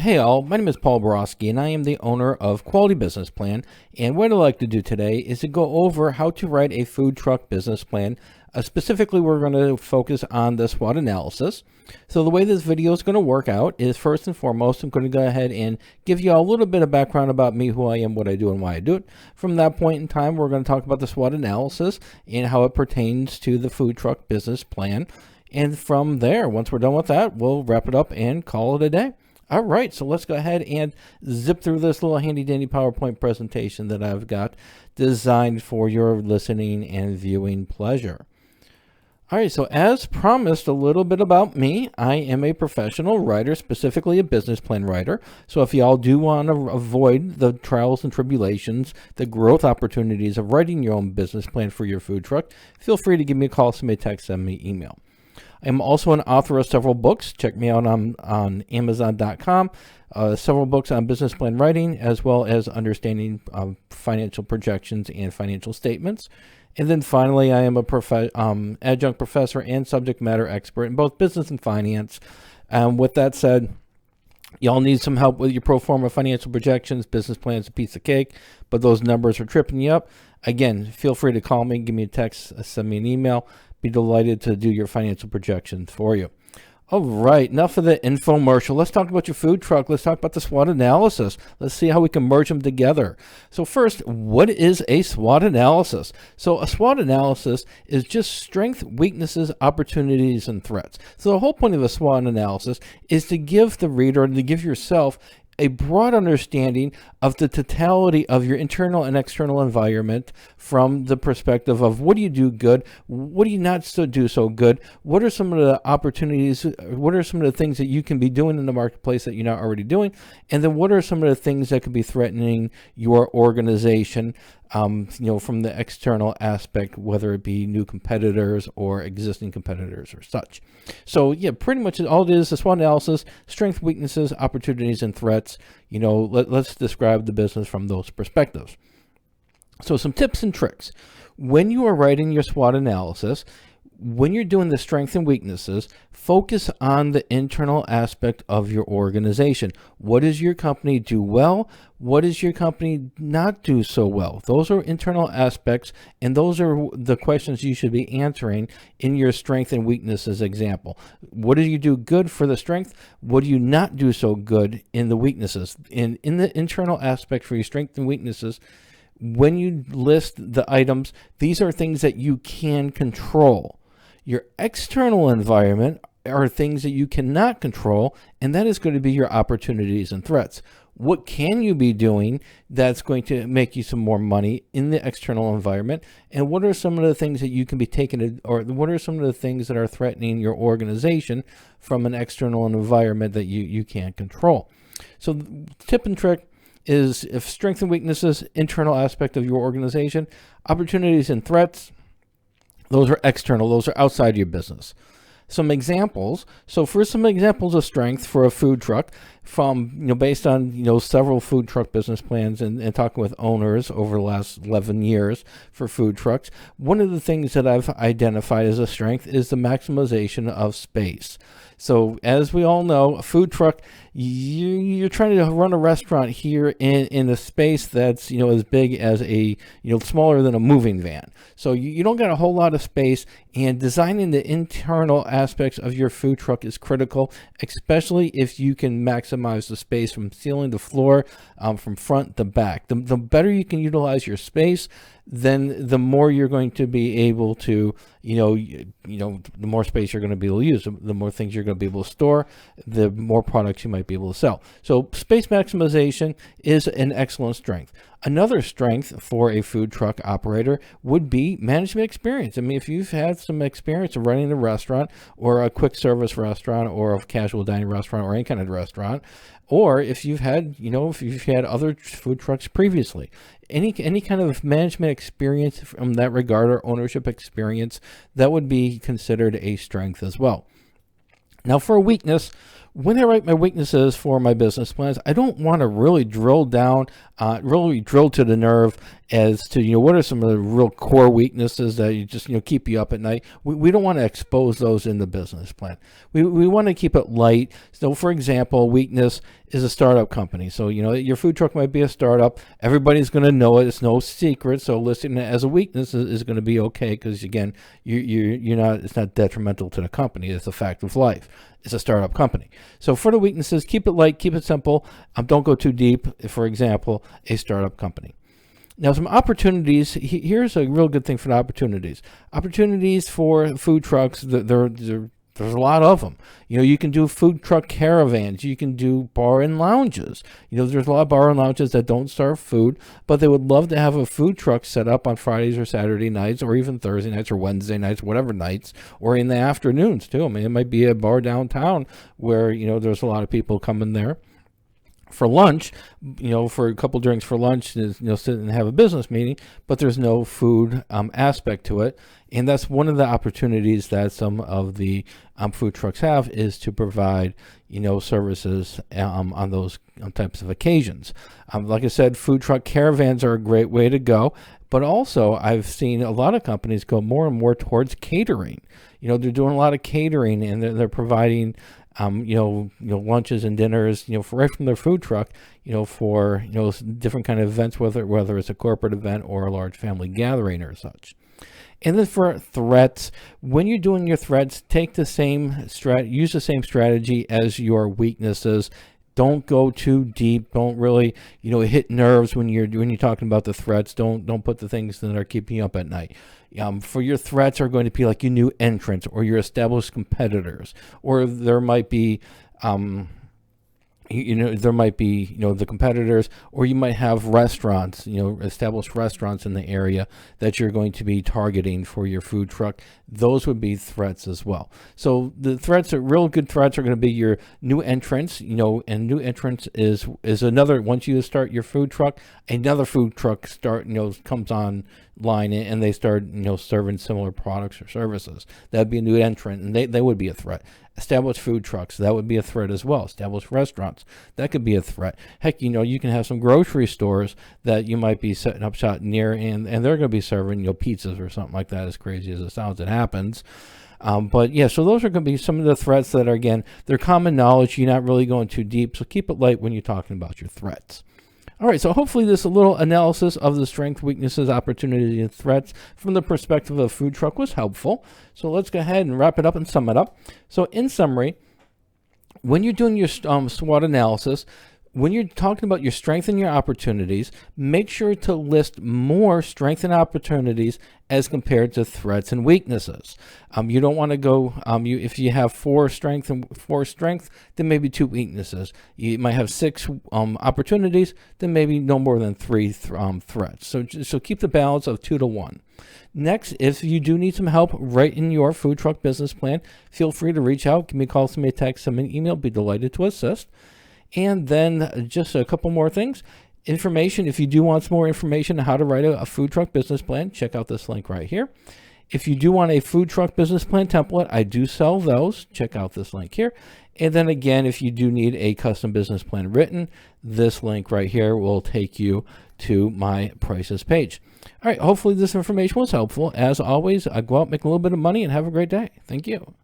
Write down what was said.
Hey all, my name is Paul Borosky and I am the owner of Quality Business Plan, and what I'd like to do today is to go over how to write a food truck business plan. Specifically, we're going to focus on the SWOT analysis. So the way this video is going to work out is, first and foremost, I'm going to go ahead and give you a little bit of background about me, who I am, what I do, and why I do it. From that point in time, we're going to talk about the SWOT analysis and how it pertains to the food truck business plan. And from there, once we're done with that, we'll wrap it up and call it a day. All right, so let's go ahead and zip through this little handy dandy PowerPoint presentation that I've got designed for your listening and viewing pleasure. All right, so as promised, a little bit about me. I am a professional writer, specifically a business plan writer. So if y'all do want to avoid the trials and tribulations, the growth opportunities of writing your own business plan for your food truck, feel free to give me a call, send me a text, send me an email. I'm also an author of several books. Check me out on Amazon.com. Several books on business plan writing, as well as understanding financial projections and financial statements. And then finally, I am a adjunct professor and subject matter expert in both business and finance. With that said, y'all need some help with your pro forma financial projections. Business plan's a piece of cake, but those numbers are tripping you up. Again, feel free to call me, give me a text, send me an email. Be delighted to do your financial projections for you. All right, enough of the infomercial. Let's talk about your food truck. Let's talk about the SWOT analysis. Let's see how we can merge them together. So first, what is a SWOT analysis? So a SWOT analysis is just strengths, weaknesses, opportunities, and threats. So the whole point of a SWOT analysis is to give the reader and to give yourself a broad understanding of the totality of your internal and external environment from the perspective of what do you do good, what do you not do so good, what are some of the opportunities, what are some of the things that you can be doing in the marketplace that you're not already doing, and then what are some of the things that could be threatening your organization, from the external aspect, whether it be new competitors or existing competitors or such. So yeah, pretty much all it is SWOT analysis, strengths, weaknesses, opportunities, and threats. Let's describe the business from those perspectives. So some tips and tricks. When you are writing your SWOT analysis, when you're doing the strengths and weaknesses, focus on the internal aspect of your organization. What does your company do well? What does your company not do so well? Those are internal aspects, and those are the questions you should be answering in your strength and weaknesses example. What do you do good for the strength? What do you not do so good in the weaknesses? In the internal aspect for your strengths and weaknesses, when you list the items, these are things that you can control. Your external environment are things that you cannot control, and that is going to be your opportunities and threats. What can you be doing that's going to make you some more money in the external environment? And what are some of the things that you can be taking, or what are some of the things that are threatening your organization from an external environment that you can't control? So the tip and trick is, if strengths and weaknesses, internal aspect of your organization, opportunities and threats, those are external, those are outside your business. Some examples. So for some examples of strength for a food truck, from based on several food truck business plans and talking with owners over the last 11 years for food trucks, one of the things that I've identified as a strength is the maximization of space. So as we all know, a food truck, you're trying to run a restaurant here in a space that's as big as a smaller than a moving van. So you don't got a whole lot of space, and designing the internal aspects of your food truck is critical, especially if you can maximize the space from ceiling to floor, from front to back. The better you can utilize your space, then the more you're going to be able to, the more space you're going to be able to use, the more things you're going to be able to store, the more products you might be able to sell. So space maximization is an excellent strength. Another strength for a food truck operator would be management experience. I mean, if you've had some experience of running a restaurant or a quick service restaurant or a casual dining restaurant or any kind of restaurant, or if you've had, if you've had other food trucks previously, any kind of management experience from that regard or ownership experience, that would be considered a strength as well. Now for a weakness, when I write my weaknesses for my business plans, I don't want to really drill down, really drill to the nerve as to, what are some of the real core weaknesses that you just, keep you up at night. We don't want to expose those in the business plan. We want to keep it light. So for example, weakness is a startup company. So, your food truck might be a startup. Everybody's going to know it. It's no secret. So listing it as a weakness is going to be okay because, again, you're not. It's not detrimental to the company. It's a fact of life. It's a startup company. So for the weaknesses, keep it light, keep it simple. Don't go too deep. For example, a startup company. Now, some opportunities. Here's a real good thing for the opportunities. Opportunities for food trucks. There's a lot of them. You can do food truck caravans. You can do bar and lounges. There's a lot of bar and lounges that don't serve food, but they would love to have a food truck set up on Fridays or Saturday nights, or even Thursday nights or Wednesday nights, whatever nights, or in the afternoons too. I mean, it might be a bar downtown where, there's a lot of people coming there for lunch, for a couple drinks for lunch, sit and have a business meeting, but there's no food aspect to it. And that's one of the opportunities that some of the food trucks have, is to provide, services on those types of occasions. Like I said, food truck caravans are a great way to go, but also I've seen a lot of companies go more and more towards catering. They're doing a lot of catering, and they're providing lunches and dinners, right from their food truck, for, different kind of events, whether it's a corporate event or a large family gathering or such. And then for threats, when you're doing your threats, take the same use the same strategy as your weaknesses. Don't go too deep. Don't really, hit nerves when you're talking about the threats. Don't put the things that are keeping you up at night. For your threats are going to be like your new entrants or your established competitors, or there might be, the competitors, or you might have restaurants, established restaurants in the area that you're going to be targeting for your food truck. Those would be threats as well. So the real good threats are going to be your new entrants, and new entrants is another, once you start your food truck, another food truck comes online and they start, serving similar products or services. That'd be a new entrant, and they would be a threat. Established food trucks, that would be a threat as well. Established restaurants, that could be a threat. Heck, you can have some grocery stores that you might be setting up shop near, and they're going to be serving, pizzas or something like that. As crazy as it sounds, it happens. But yeah, so those are going to be some of the threats that are, again, they're common knowledge. You're not really going too deep, so keep it light when you're talking about your threats. All right, so hopefully this little analysis of the strengths, weaknesses, opportunities, and threats from the perspective of a food truck was helpful. So let's go ahead and wrap it up and sum it up. So in summary, when you're doing your SWOT analysis, when you're talking about your strengths and your opportunities, make sure to list more strengths and opportunities as compared to threats and weaknesses. You don't want to go, if you have 4 strengths, then maybe 2 weaknesses. You might have 6 opportunities, then maybe no more than 3 threats. So keep the balance of 2 to 1. Next, if you do need some help right in your food truck business plan, feel free to reach out. Give me a call, send me a text, send me an email. Be delighted to assist. And then just a couple more things. Information, if you do want some more information on how to write a food truck business plan, check out this link right here. If you do want a food truck business plan template, I do sell those. Check out this link here. And then again, if you do need a custom business plan written, this link right here will take you to my prices page. All right, hopefully this information was helpful. As always, I go out, make a little bit of money, and have a great day. Thank you.